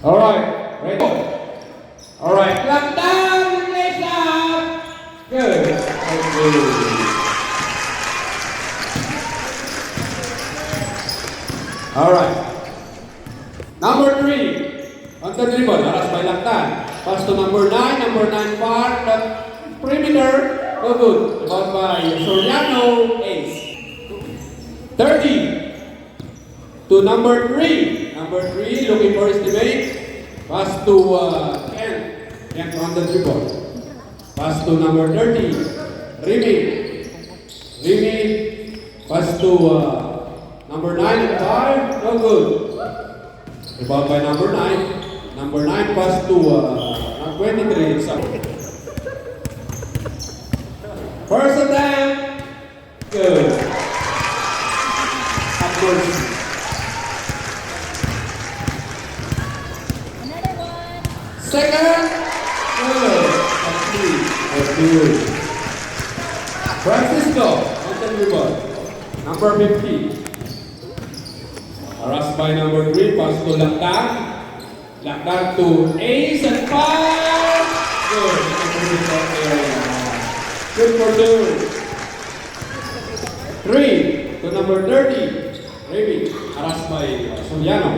Alright, ready. Alright, clap down, raise up. Good. Okay. Alright. Number 3. On the dribble, aras by Laktan. Pass to number 9. Number 9 far. The perimeter. No good. Rebound by Soriano. Ace. 30. To number 3. Number 3 looking for his teammate. Pass to Ken. Ken on the dribble. Pass to number 30. Remy. Remy. Pass to number 9 and 5. No good. Rebound by number 9. Number 9 pass to 23. First attempt. Good. Upwards. Second. Good. Good. Francisco on the dribble. Number 50. Harassed by number 3, pass to Lakdan. Lakdan to Ace and 5. Good. Good for 2. 3 to number 30. Remy. Harassed by Soriano.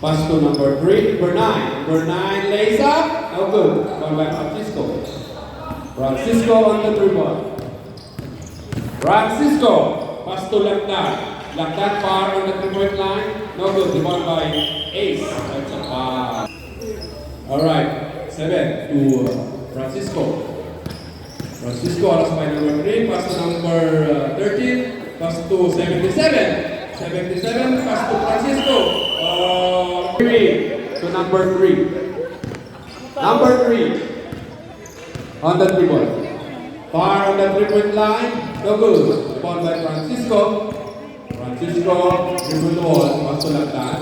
Pass to number 3, number 9. Number 9 lays up. No good. Gone by Francisco. Francisco on the dribble. Francisco. Pass to Lakdan. Lakdan far on the 3-point line. No good. Rebound by Ace. That's a foul. Alright. 7 to Francisco. Francisco aras by number 3. Pass to number 13. Pass to 77. 77. Pass to Francisco. 3 to number 3. Number 3 on the dribble. Far on the 3-point line. No good. Rebound by Francisco. Francisco, dribble the ball, pass to Lakdan.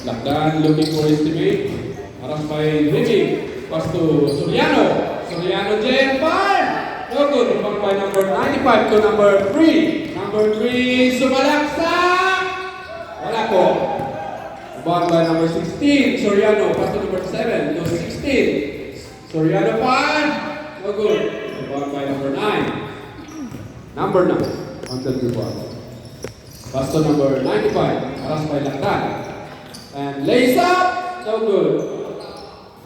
Lakdan looking for his teammate. Harassed by Remy. Pass to Soriano. Soriano J5. No good. Rebound by number 95 to number 3. Number 3, sumalaksak. Wala po. Rebound by number 16. Soriano. Pass to number 7 to 16. Soriano 5. No good. Rebound by number 9. Number 9. On the dribble. Pass to number 95. Harassed by Lakdan. And lays up. No good.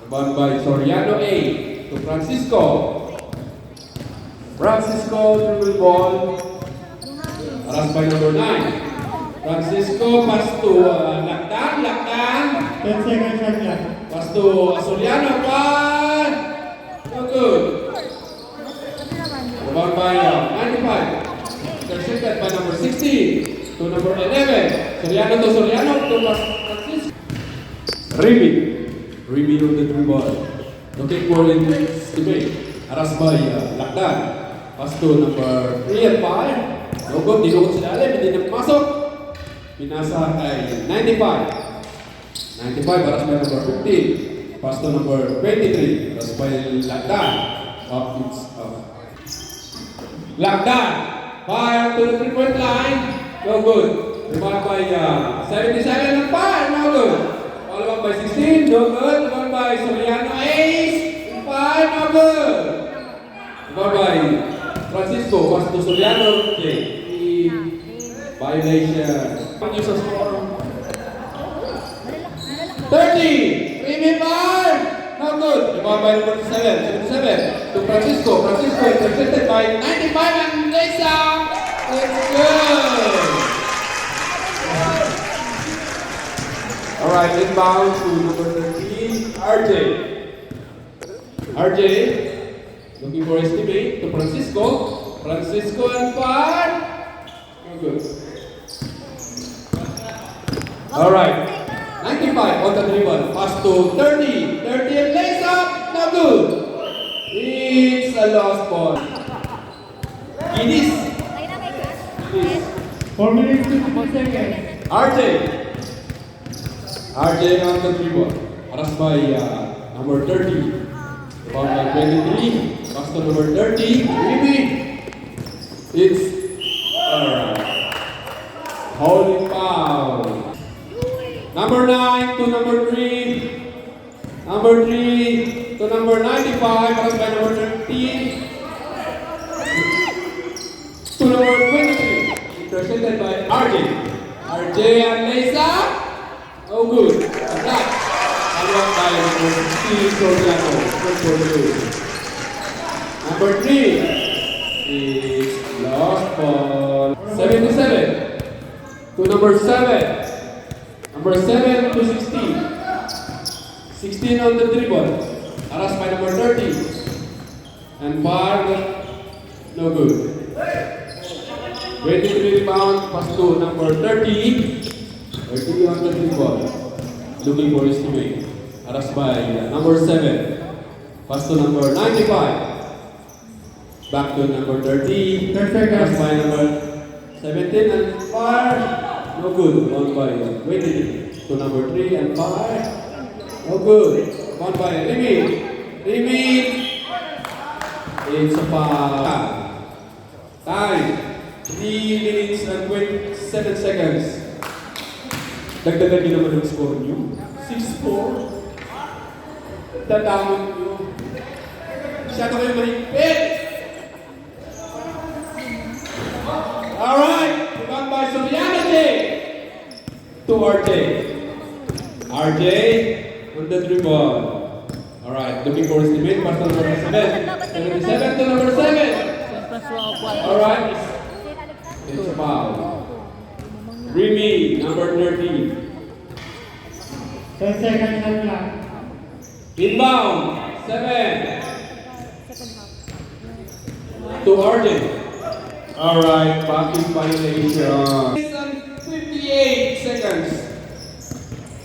Rebound by Soriano A to Francisco. Francisco dribble ball. Harassed by number 9. Francisco pass to Lakdan. Lakdan. 10 seconds shot lang. Pass to Soriano. No good. Rebound by 95. Intercepted by number 16 to number 11. Soriano to Soriano to Francisco. Remy. Remy on the dribble. Looking for his teammate. Harassed by Lakdan. Pass to number 3 and 5. No good. Dinukot si Dalim. Hindi na pumasok. Pinasa kay 95. 95. Harassed by number 15. Pass to number 23. Harassed by Lakdan. Lakdan. Fire to the 3-point line. No good. Rebound by 77 and 5. No good. Follow up by 16. No good. Rebound by Soriano Ace. 5. No good. Rebound by Francisco. Pass to Soriano. Okay. Violation. Use a score. 30. Remy 5. No good. Rebound by number 77 to Francisco. Francisco intercepted by 95 and lays up. It's good. Alright, inbound to number 13, RJ. RJ looking for his teammate to Francisco. Francisco and 5. No good. Alright. 95 on the dribble. Pass to 30. 30 and lays up. No good. It's a lost ball. Guinness. 4 minutes, 50 seconds. RJ. RJ on the dribble. Harassed by number 30. Rebound by 23. Pass to number 30. Remy. It's holding foul. Number 9. to number 3. Number 3 to number 95, harassed by number 13. To number 23, intercepted by RJ. RJ and Lisa. Oh good. Attack. Followed by number 16, Soriano. Good for you. Number 3 is lost ball. 77 to number 7. Number 7 to 16. 16 on the dribble. Harassed by number 30. And 5, no good. 23 rebound, pass to number 30. 30 on the dribble. Looking for his teammate. Harassed by number 7. Pass to number 95. Back to number 30. 10 seconds. Harassed by number 17 and 5. No good. One by 23. To number 3 and 5. No good. One by Remy. Remy. It's a foul. Time. 3 minutes and 27 seconds. Dagdagan niyo naman ang score niyo. 6-4. Dadamon niyo. Masyado kayo mahigpit. Alright. Rebound by Soriano J. To RJ. RJ on the dribble. Alright. Looking for his teammate. Pass to number 7. 77 to number 7. Alright. It's a foul. Remy, number 13. 10 seconds shot clock. Inbound, 7. To RJ. Alright, practice violation. 58 seconds.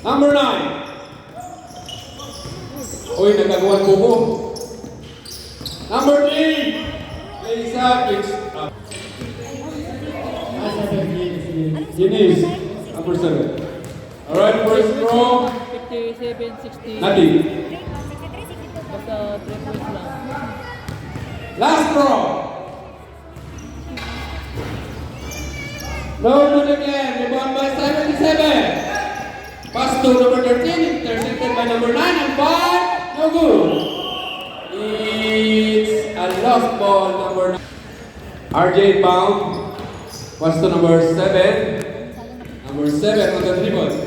Number 9. Uy, nagkagawan ko po. Number 3. Lisa, it's up. Nasa 17. Eunice, number 7. Alright, first throw. 57, 60. Nothing. Basta 3 points lang. Last throw. No good again. Rebound by 77. Pass to number 13. Intercepted by number 9 and 5. No good. It's a lost ball. Number 9. RJ bound. Pass to number 7. Number 7 on the dribble.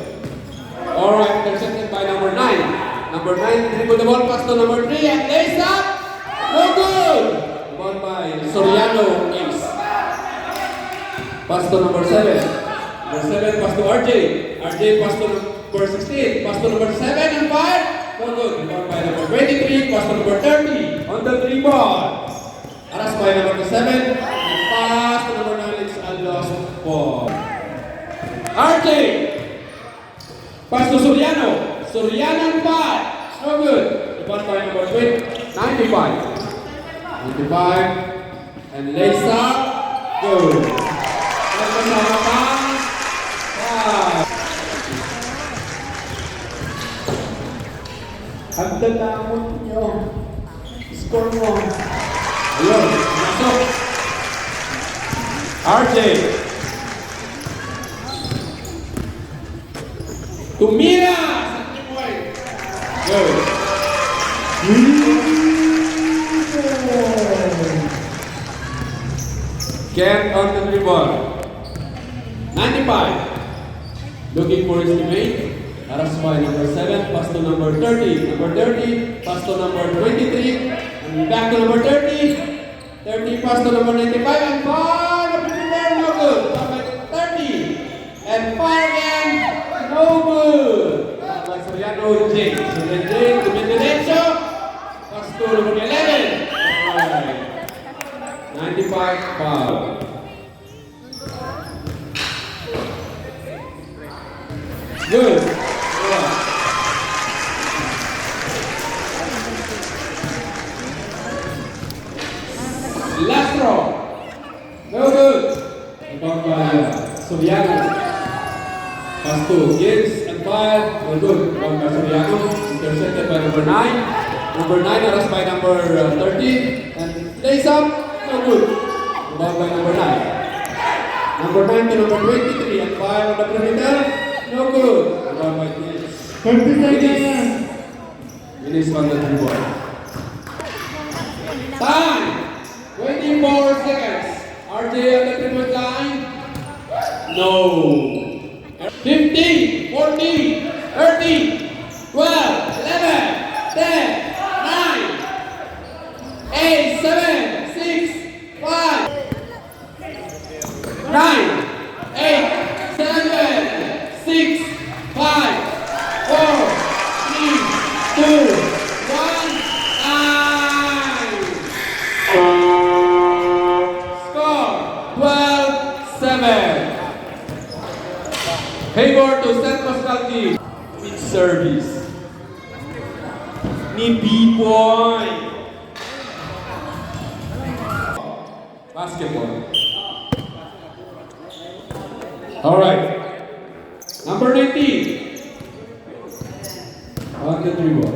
Alright, intercepted by number 9. Number 9 dribble the ball. Pass to number 3 and lays up. No good. Ball by Soriano Ace. Pass to number 7. Number 7 pass to RJ. RJ pass to number 16. Pass to number 7 and 5. No good. Ball by number 23. Pass to number 30. On the dribble. Harassed by number 7. And pass to number 9. It's a lost ball. RJ. Pass to Soriano. Soriano and 5. No good. The ball by number 95. 95. And lays up. Good. At kasama pang 5. Ang dadamot nyo. Score mo. Ayun. Masok. RJ. Tumira! Sa 3 point. Good. Get on the dribble. 95. Looking for his teammate. Harassed by number 7. Pass to number 30. Number 30. Pass to number 23. And back to number 30. 30 pass to number 95. And fire. Number 3 no good. Number 30. And fire again. No good. By Soriano J. Soriano J. Dumidiretso. Pass to number 11. Alright. 95 foul. Good. Yeah. Last throw. No good. Rebound by Soriano. Pass to Gibbs and 5. No good. Rebound by Soriano. Intercepted by number 9. Number 9 harassed by number 13. And lays up. No good. Rebound by number 9. Number 9 to number 23 and 5 on the perimeter. No good. Rebound by Gibbs. 10 30 seconds. It is on the dribble. Time! 24 seconds. RJ on the dribble line. No. 15, 14, 13, 12, 11, 10, 9, 8, 7, 6, 5, 9, 8, 7, 6, 5, 4, 3, 2, 1, 9. Score 12-7. Favor to St. Pascal team. With service. Ni B-Boy. Basketball. Alright. Number 19. On the dribble.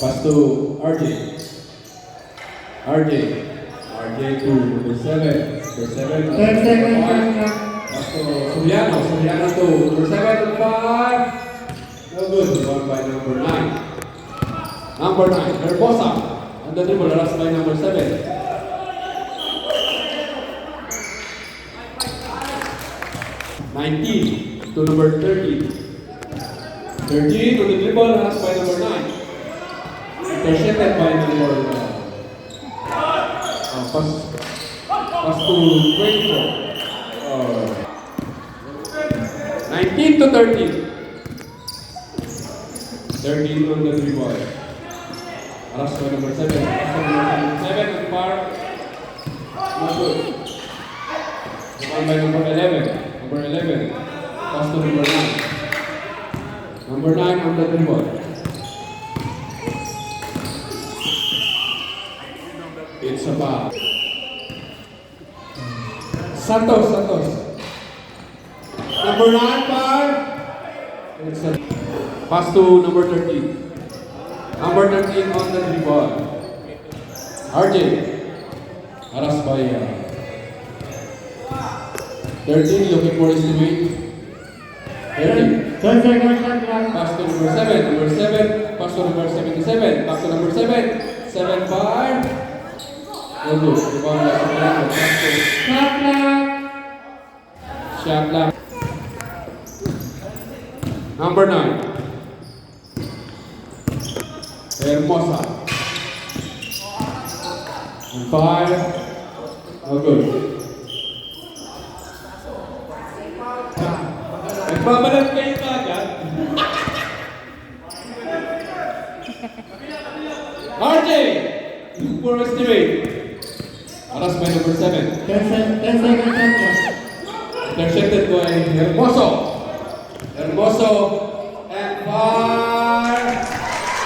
Pass to RJ. RJ to number 7. Number 7. 10 seconds shot clock. Pass to Soriano. Soriano to number 7 and 5. No good. Rebound by number 9. Number 9. Herbosa. On the dribble. Last by number 7. 19 to number 13. 13 to the dribble, last by number 9. Intercepted by number pass to 24. 19 to 13. 13 on the dribble. Last by number 7. Pass to number 7 and far. Not good. Rebound by number 11. Number 11, pass to number 9. Number 9 on the dribble. It's a foul. Santos. Number 9, par. It's a pass to number 13. Number 13 on the dribble. RJ. Harass by 13, looking for his teammate. 13. 10 seconds shot clock. Pass to number 7. Number 7. Pass to number 77. Back to number 7. 7 5. No good. Rebound by Soriano. Pass to Shot clock. shot clock. Number 9. Hermosa. And 5. No good. Nagbabalat kayo agad. RJ! For estimate. Aras by number 7. 10 seconds shot clock. Intercepted by Hermoso. Hermoso and far.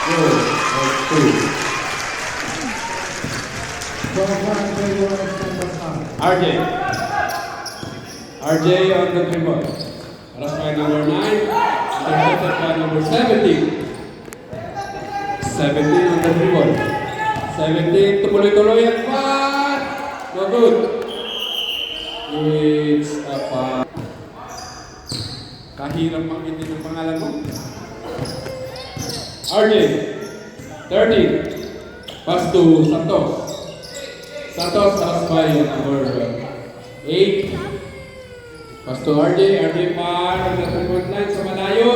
Good. That's 2. So far, favor of St. Pascal. RJ. RJ on the dribble. Aras by number 9. Intercepted by number 17. 17 on the dribble. 17 tuloy-tuloy at far. No good. It's a foul. Kahirap makitin ng pangalan mo. RJ. 13. Pass to Santos. Santos pass by number 8. Pass to RJ. RJ par. On the 3-point line sa malayo.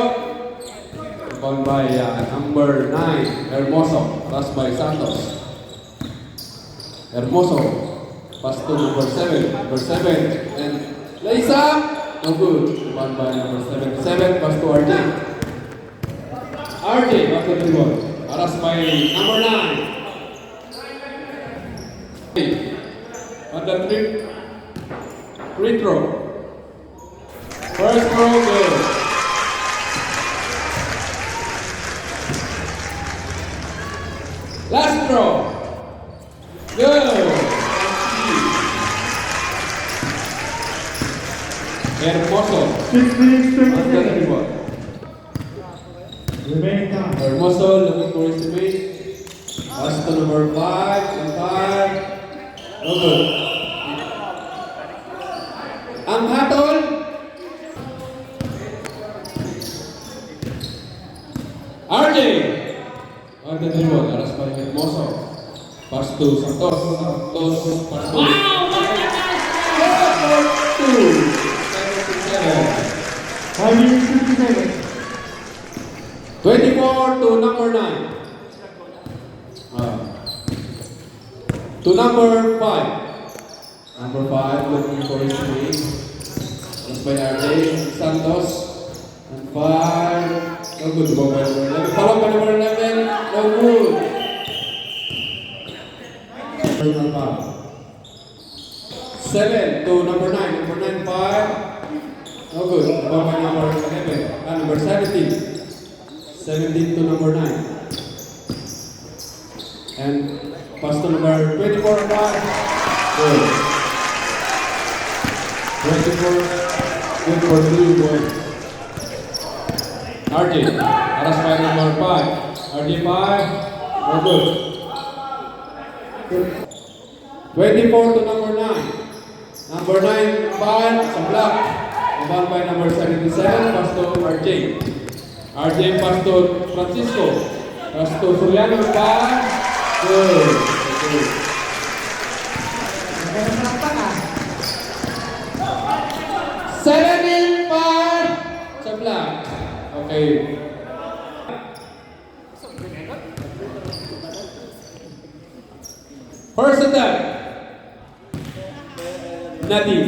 Rebound by number 9. Hermoso. Pass by Santos. Hermoso. Pass to number 7. Number 7. And lays up. No good. Rebound by number 77. Pass to RJ. RJ. Back to the dribble. Pass by number 9. On the free throw. First throw good. Last throw. Good. Hermoso. 6 minutes, 30 On the seconds. dribble. Remaining time. Hermoso looking for his teammate. Pass to number 5 and 5. No good. Ang hatol. to Santos. Santos, pass to. Wow! What a nice Two. 77. 5 minutes 50 seconds. 24 to number 9. To number 5. Number 5, looking for his teammate. That's by RJ Santos. And 5. No good. Go by number 11. Follow by number 11. No good. Personal foul. 7 to number 9. Number 9, 5. No good. Go by number 11. Number 17. 17 to number 9. And pass to number 24 and 5. Good. 24. Good for 2 points. RJ. Aras by number 5. RJ 5. No good. 24 to number 9. Number 9, 5. Sa block. Abang by number 77. Pass to RJ. RJ pass to Francisco. Pass to Soriano. 5. Good. Good. Seven, 5. Sa block. Okay. First attack. Nadim.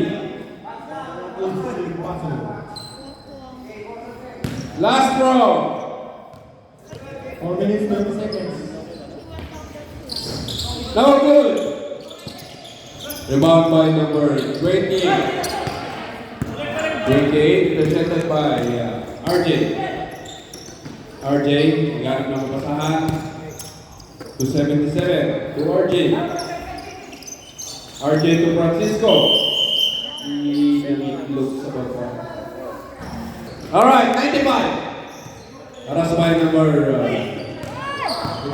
Last throw. 4 minutes 20 seconds. No good. Rebound by number 28. 28 presented by RJ. RJ, naganap ng basahan. To 77. To RJ. RJ to Francisco. He looks about that. Alright, 95. Aras by number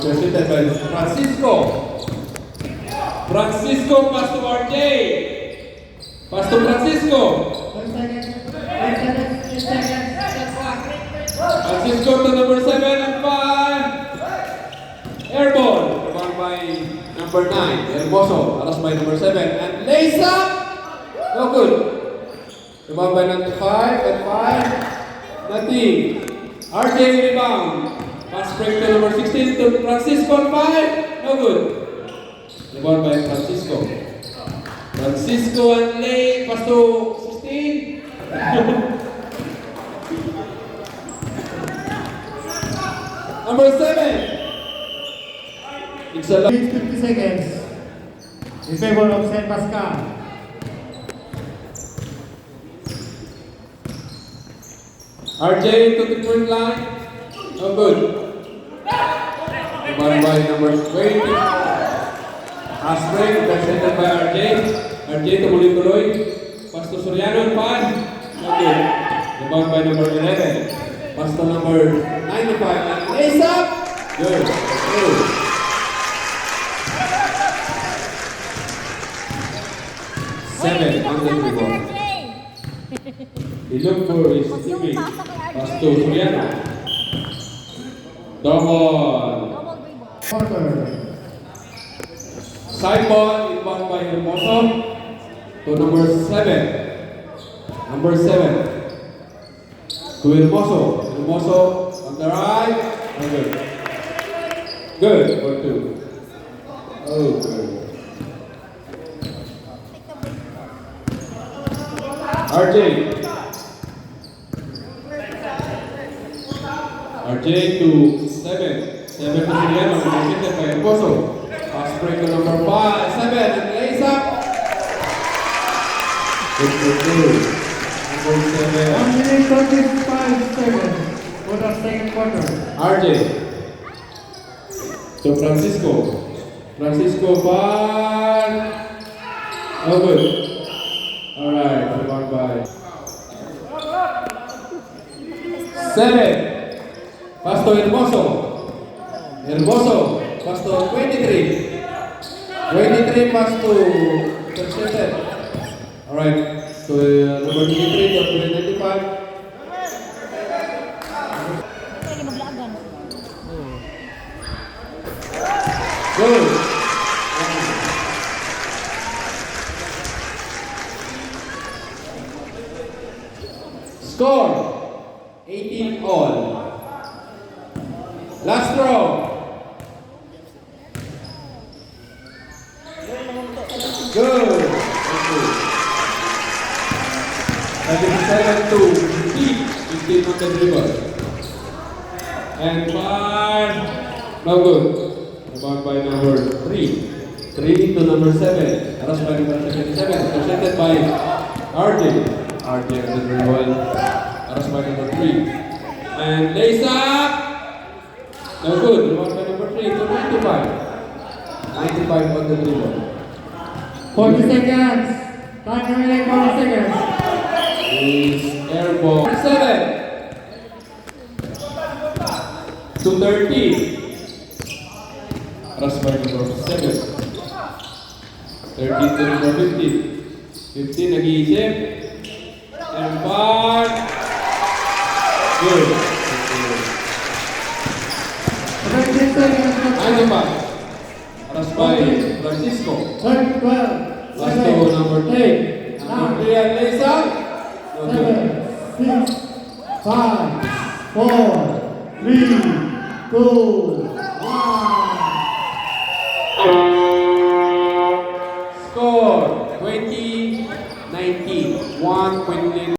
presented by Francisco. Francisco pass to RJ. Pass to Francisco. 10 seconds. 10 seconds. 10 seconds. Francisco to number 7 and 5. Airball. Rebound by number 9. Hermoso. Aras by number 7. And lays up. No good. Rebound by number 5 and 5. Nothing. RJ rebound. Pass break to number 16 to Francisco and 5. No good. Rebound by Francisco. Francisco and lay. Pass to 16. Number 7. It's a lot. 50 seconds. In favor of Saint Pascal. RJ to the point line. No good. Rebound by number 20. Pass break presented by RJ. RJ tuloy-tuloy. Pass to Soriano and 5. No good. Rebound by number 11. Pass to number 95 and lays up. Good. Good. Seven on the rebound. He looked for his teammate. Pass to Soriano. Double. Quarter. Side ball inbound by Hermoso to number 7. Number 7. To Hermoso. Hermoso on the right. Oh, good. Good for 2. Oh, good. RJ. RJ to 7. 7 to Soriano. Presented by Hermoso. Pass break to number 5. 7 and lays up. Good for 2. Number 7. 1 minute 35 seconds for the second quarter. RJ. To Francisco. Francisco 5. Oh, good. Alright, rebound by 7. Pass to Hermoso. Hermoso. Pass to 23. 23 pass to Presented. Alright. So number 23 to 95. Pwede maglaagan. Good. Score 18 all. Last throw. Good. Okay. 7 to 15 on the dribble. And 5. No good. Rebound by number 3. 3 to number 7. Aras by number 77. Presented by RJ. RJ on the dribble. Aras by number 3. And lays up. No good. Rebound by number 3 to 95. 95 on the dribble. 40 seconds. Time remaining 40 seconds. Is airball. 7. To 13. Aras by number 7. 13 to number 15. 15 nag-iisip. And 5. Good. 20 seconds. Ano pa? Aras by Francisco. 12, Last to number 10. Number 3 and lays up. No good. 7, 6, 5, 4, 3, 2, 1.